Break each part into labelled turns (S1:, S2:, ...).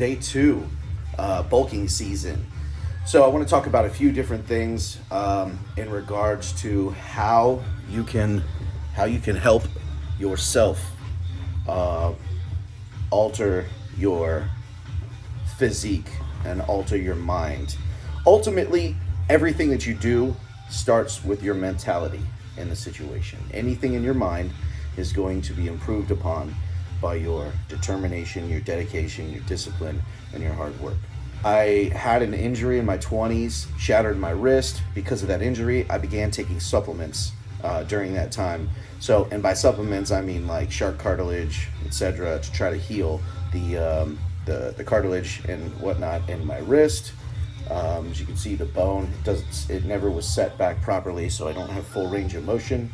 S1: day two, bulking season. So I want to talk about a few different things in regards to how you can help yourself alter your physique and alter your mind. Ultimately, everything that you do starts with your mentality in the situation. Anything in your mind is going to be improved upon by your determination, your dedication, your discipline, and your hard work. I had an injury in my 20s, shattered my wrist. Because of that injury, I began taking supplements during that time. So, and by supplements, I mean like shark cartilage, etc., to try to heal the cartilage and whatnot in my wrist. As you can see, the bone it never was set back properly, so I don't have full range of motion.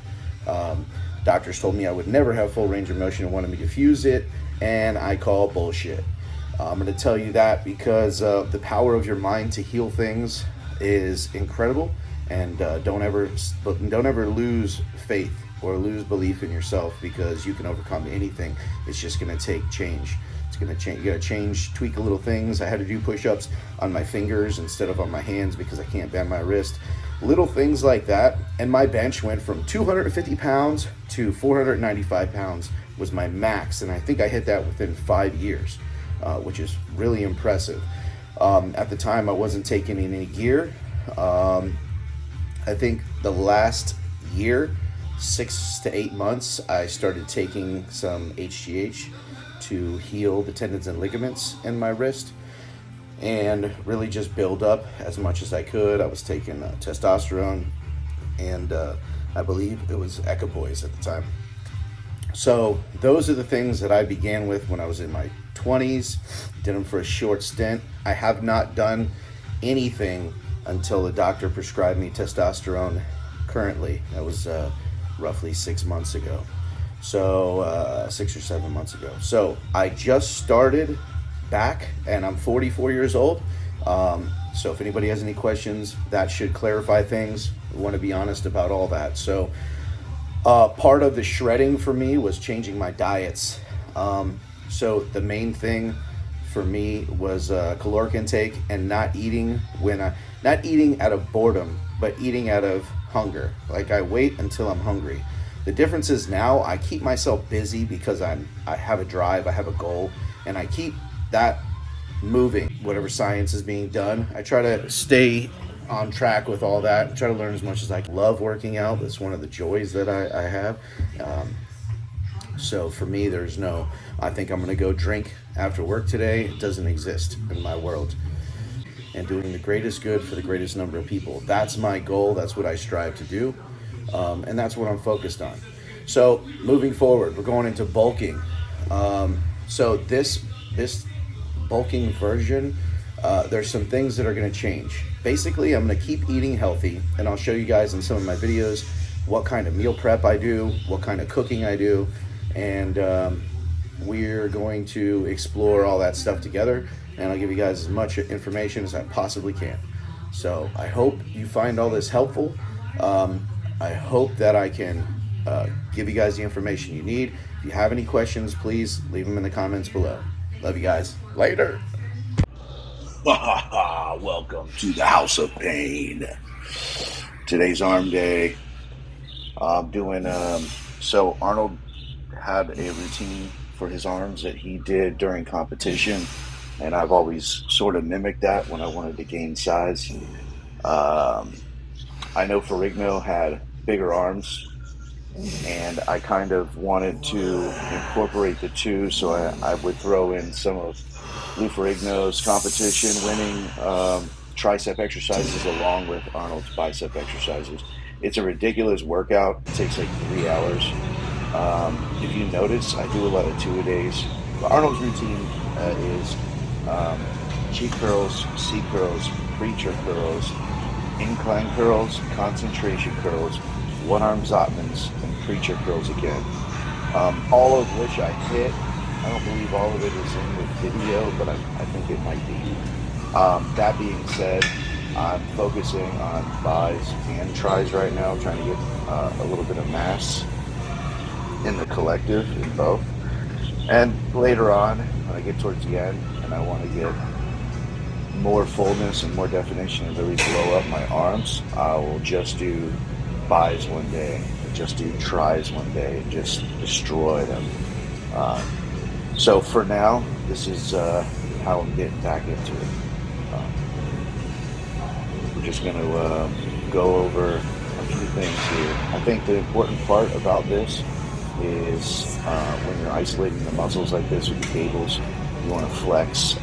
S1: Doctors told me I would never have full range of motion and wanted me to fuse it, and I call bullshit. I'm going to tell you that because the power of your mind to heal things is incredible, and don't ever lose faith or lose belief in yourself, because you can overcome anything. It's just going to take change. It's going to change. You got to change, tweak a little things. I had to do push-ups on my fingers instead of on my hands because I can't bend my wrist. Little things like that, and my bench went from 250 pounds to 495 pounds was my max, and I think I hit that within 5 years, which is really impressive. At the time, I wasn't taking in any gear. I think the last year, 6 to 8 months, I started taking some HGH to heal the tendons and ligaments in my wrist and really just build up as much as I could. I was taking testosterone and I believe it was Equipoise at the time. So those are the things that I began with when I was in my 20s. Did them for a short stint. I have not done anything until the doctor prescribed me testosterone currently. That was roughly 6 months ago. So 6 or 7 months ago. So I just started back, and I'm 44 years old. So if anybody has any questions, that should clarify things. I want to be honest about all that. So part of the shredding for me was changing my diets. So the main thing for me was caloric intake and not eating out of boredom, but eating out of hunger. Like, I wait until I'm hungry. The difference is now I keep myself busy because I have a drive, I have a goal, and I keep that moving. Whatever science is being done, I try to stay on track with all that. I try to learn as much as I can. Love working out. That's one of the joys that I have. So for me, there's no, I think I'm going to go drink after work today. It doesn't exist in my world. And doing the greatest good for the greatest number of people. That's my goal. That's what I strive to do. And that's what I'm focused on. So moving forward, we're going into bulking. So this bulking version, there's some things that are going to change. Basically, I'm going to keep eating healthy, and I'll show you guys in some of my videos what kind of meal prep I do, what kind of cooking I do, and we're going to explore all that stuff together, and I'll give you guys as much information as I possibly can. So I hope you find all this helpful. I hope that I can give you guys the information you need. If you have any questions, please leave them in the comments below. Love you guys. Later. Welcome to the House of Pain. Today's arm day. I'm doing, so Arnold had a routine for his arms that he did during competition, and I've always sort of mimicked that when I wanted to gain size. I know Ferrigno had bigger arms, and I kind of wanted to incorporate the two, so I would throw in some of Lou Ferrigno's competition winning tricep exercises along with Arnold's bicep exercises. It's a ridiculous workout. It takes like 3 hours. If you notice, I do a lot of two-a-days. Arnold's routine is cheek curls, C curls, preacher curls, incline curls, concentration curls, one-arm Zotmans, and preacher curls again. All of which I hit. I don't believe all of it is in the video, but I think it might be. That being said, I'm focusing on buys and tries right now, trying to get a little bit of mass in the collective in both. And later on, when I get towards the end,
S2: and I want to get more fullness and more definition and really blow up my arms, I will just do buys one day, just do tries one day, and just destroy them. Um, so for now, this is how I'm getting back into it. Um, we're just going to go over a few things here. I think the important part about this is when you're isolating the muscles like this with the cables, you want to flex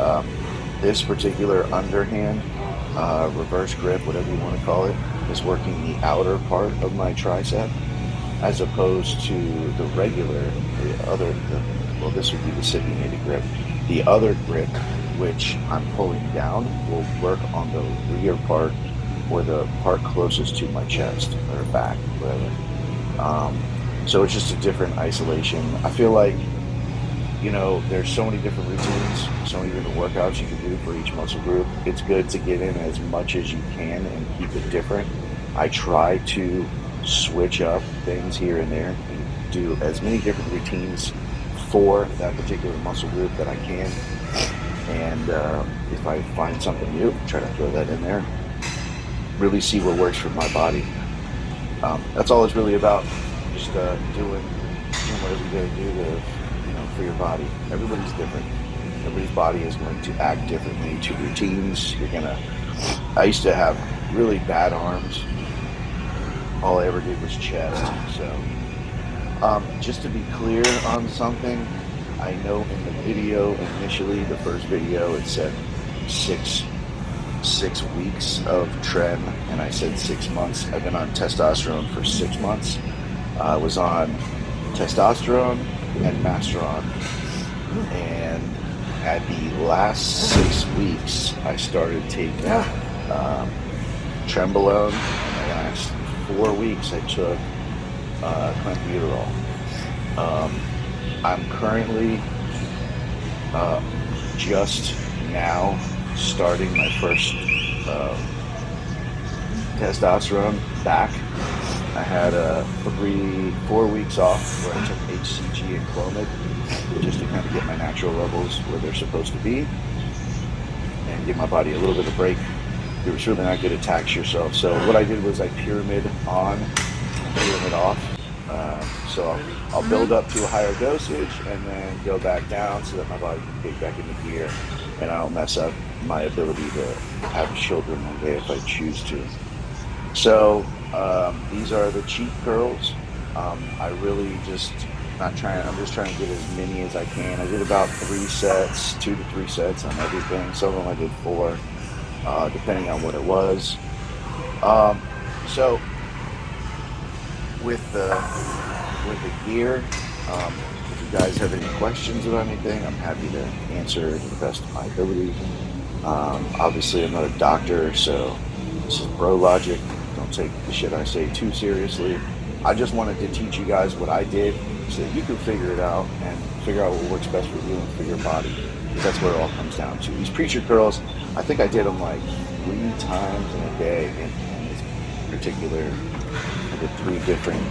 S2: this particular underhand reverse grip, whatever you want to call it, is working the outer part of my tricep as opposed to the regular, well, this would be the supinated grip. The other grip, which I'm pulling down, will work on the rear part or the part closest to my chest or back, whatever. So it's just a different isolation. I feel like, there's so many different routines, so many different workouts you can do for each muscle group. It's good to get in as much as you can and keep it different. I try to switch up things here and there and do as many different routines for that particular muscle group that I can. And if I find something new, try to throw that in there. Really see what works for my body. That's all it's really about. Just doing whatever you gotta do to, for your body. Everybody's different. Everybody's body is going to act differently to routines. I used to have really bad arms. All I ever did was chest. So, just to be clear on something, I know in the video initially, the first video, it said six weeks of Tren, and I said 6 months. I've been on testosterone for 6 months. I was on testosterone and masteron, and at the last 6 weeks, I started taking Trenbolone, and the last 4 weeks, I took clenbuterol. I'm currently just now starting my first testosterone back. I had 4 weeks off where I took HCG and Clomid just to kind of get my natural levels where they're supposed to be and give my body a little bit of break. It was really not good to tax yourself. So what I did was I pyramid on, pyramid off. So I'll build up to a higher dosage and then go back down so that my body can get back into gear and I don't mess up my ability to have children one day if I choose to. So these are the cheat curls. I really I'm just trying to get as many as I can. I did about 3 sets, 2 to 3 sets on everything. Some of them I did 4, depending on what it was. So with the gear, if you guys have any questions about anything, I'm happy to answer to the best of my ability. Obviously, I'm not a doctor, so this is bro logic. Don't take the shit I say too seriously. I just wanted to teach you guys what I did so that you can figure it out and figure out what works best for you and for your body. Because that's where it all comes down to. These preacher curls, I think I did them like 3 times in a day in this particular. I did 3 different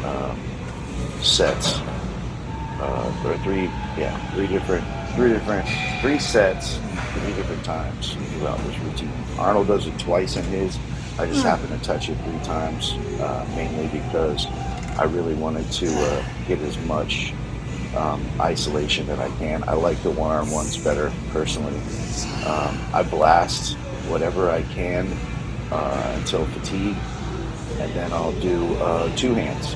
S2: sets. Or 3 sets 3 different times throughout this routine. Arnold does it twice in his. I just happened to touch it 3 times, mainly because I really wanted to get as much isolation that I can. I like the one-arm ones better, personally. I blast whatever I can until fatigue, and then I'll do 2 hands.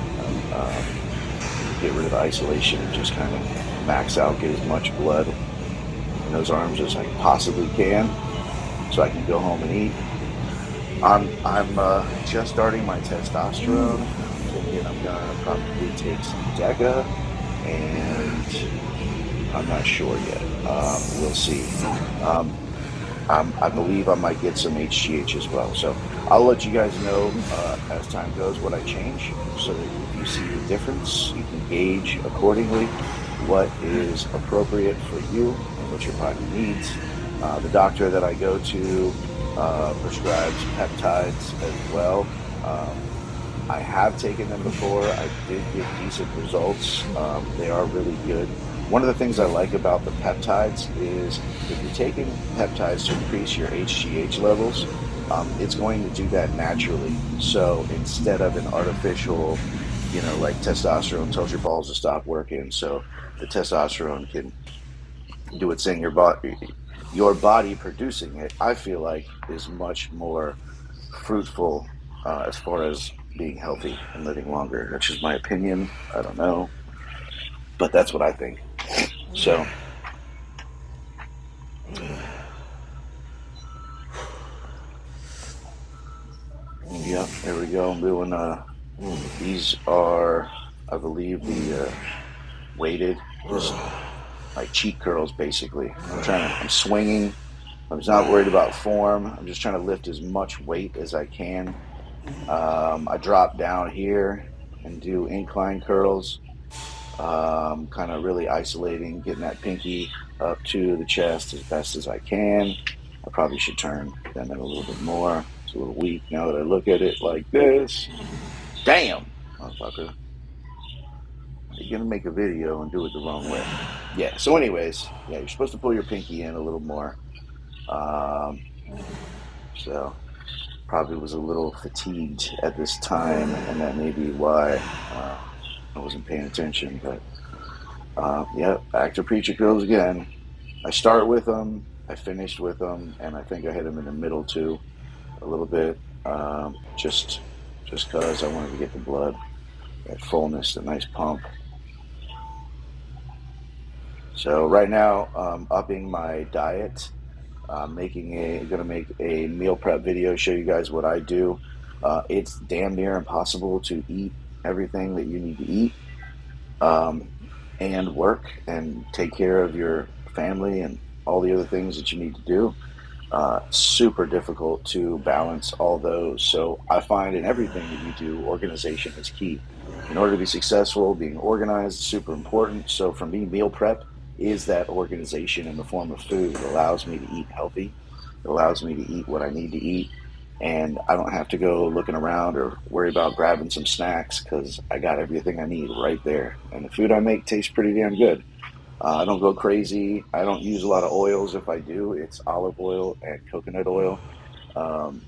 S2: Get rid of the isolation and just kind of max out, get as much blood in those arms as I possibly can, so I can go home and eat. I'm just starting my testosterone. I'm thinking I'm gonna probably take some Deca, and I'm not sure yet. We'll see. I believe I might get some HGH as well. So I'll let you guys know as time goes what I change, so that if you see the difference, you can gauge accordingly what is appropriate for you and what your body needs. The doctor that I go to prescribes peptides as well. I have taken them before. I did get decent results. They are really good. One of the things I like about the peptides is if you're taking peptides to increase your HGH levels, it's going to do that naturally. So instead of an artificial, like testosterone tells your balls to stop working, so the testosterone can do its thing. Your body producing it, I feel like, is much more fruitful as far as being healthy and living longer. That's just my opinion. I don't know, but that's what I think. So, yeah, there we go. I'm doing. These are, I believe, the weighted, just like cheek curls, basically. I'm swinging. I'm just not worried about form. I'm just trying to lift as much weight as I can. I drop down here and do incline curls, kind of really isolating, getting that pinky up to the chest as best as I can. I probably should turn them in a little bit more. It's a little weak now that I look at it like this. Damn, motherfucker. You're gonna make a video and do it the wrong way. Yeah, so anyways, yeah, you're supposed to pull your pinky in a little more. Um, so probably was a little fatigued at this time, and that may be why I wasn't paying attention. But yeah, back to preacher girls again. I start with them, I finished with them, and I think I hit them in the middle too, a little bit, just because I wanted to get the blood, that fullness, the nice pump. So right now, upping my diet, gonna make a meal prep video, show you guys what I do. It's damn near impossible to eat everything that you need to eat, um, and work and take care of your family and all the other things that you need to do. Super difficult to balance all those. So I find in everything that you do, organization is key. In order to be successful, being organized is super important. So for me, meal prep is that organization in the form of food. It allows me to eat healthy. It allows me to eat what I need to eat. And I don't have to go looking around or worry about grabbing some snacks because I got everything I need right there. And the food I make tastes pretty damn good. I don't go crazy. I don't use a lot of oils. If I do, it's olive oil and coconut oil.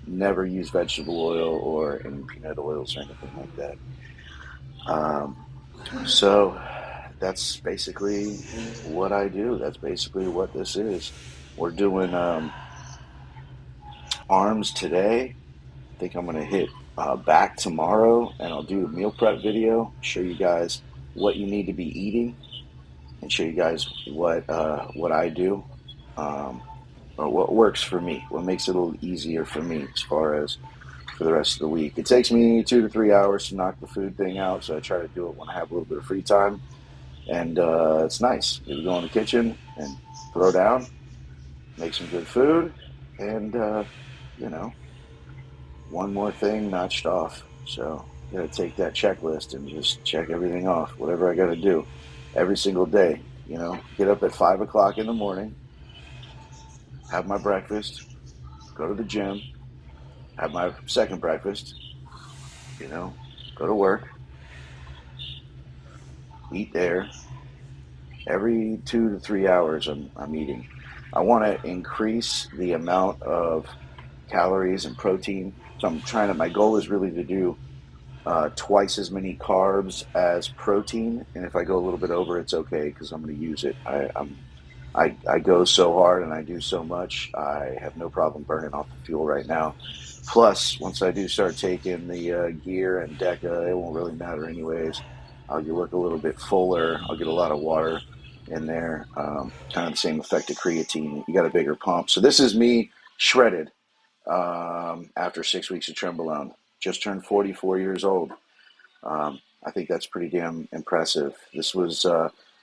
S2: Never use vegetable oil or any peanut oils or anything like that. Um, so that's basically what I do. That's basically what this is. We're doing arms today. I think I'm going to hit back tomorrow and I'll do a meal prep video, show you guys what you need to be eating and show you guys what I do, um, or what works for me, what makes it a little easier for me as far as for the rest of the week. It takes me 2 to 3 hours to knock the food thing out, so I try to do it when I have a little bit of free time, and it's nice. You go in the kitchen and throw down, make some good food, and you know, one more thing notched off. So I gotta take that checklist and just check everything off, whatever I gotta do every single day. Get up at 5 o'clock in the morning, have my breakfast, go to the gym, have my second breakfast, go to work, eat there. Every 2 to 3 hours, I'm eating. I want to increase the amount of calories and protein. So my goal is really to do twice as many carbs as protein. And if I go a little bit over, it's okay because I'm going to use it. I go so hard and I do so much. I have no problem burning off the fuel right now. Plus, once I do start taking the gear and DECA, it won't really matter anyways. I'll look a little bit fuller. I'll get a lot of water in there. Kind of the same effect of creatine. You got a bigger pump. So this is me shredded after 6 weeks of Trenbolone. Just turned 44 years old. I think that's pretty damn impressive. This was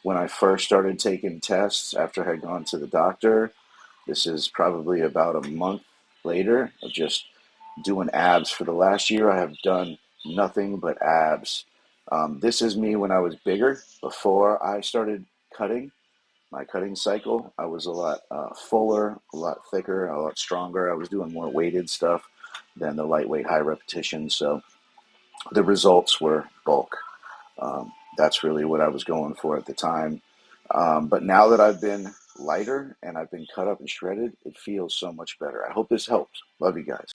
S2: when I first started taking tests after I had gone to the doctor. This is probably about a month later of just doing abs. For the last year, I have done nothing but abs. This is me when I was bigger. Before I started cutting, my cutting cycle, I was a lot fuller, a lot thicker, a lot stronger. I was doing more weighted stuff than the lightweight high repetition. So the results were bulk. That's really what I was going for at the time. But now that I've been lighter and I've been cut up and shredded, it feels so much better. I hope this helps. Love you guys.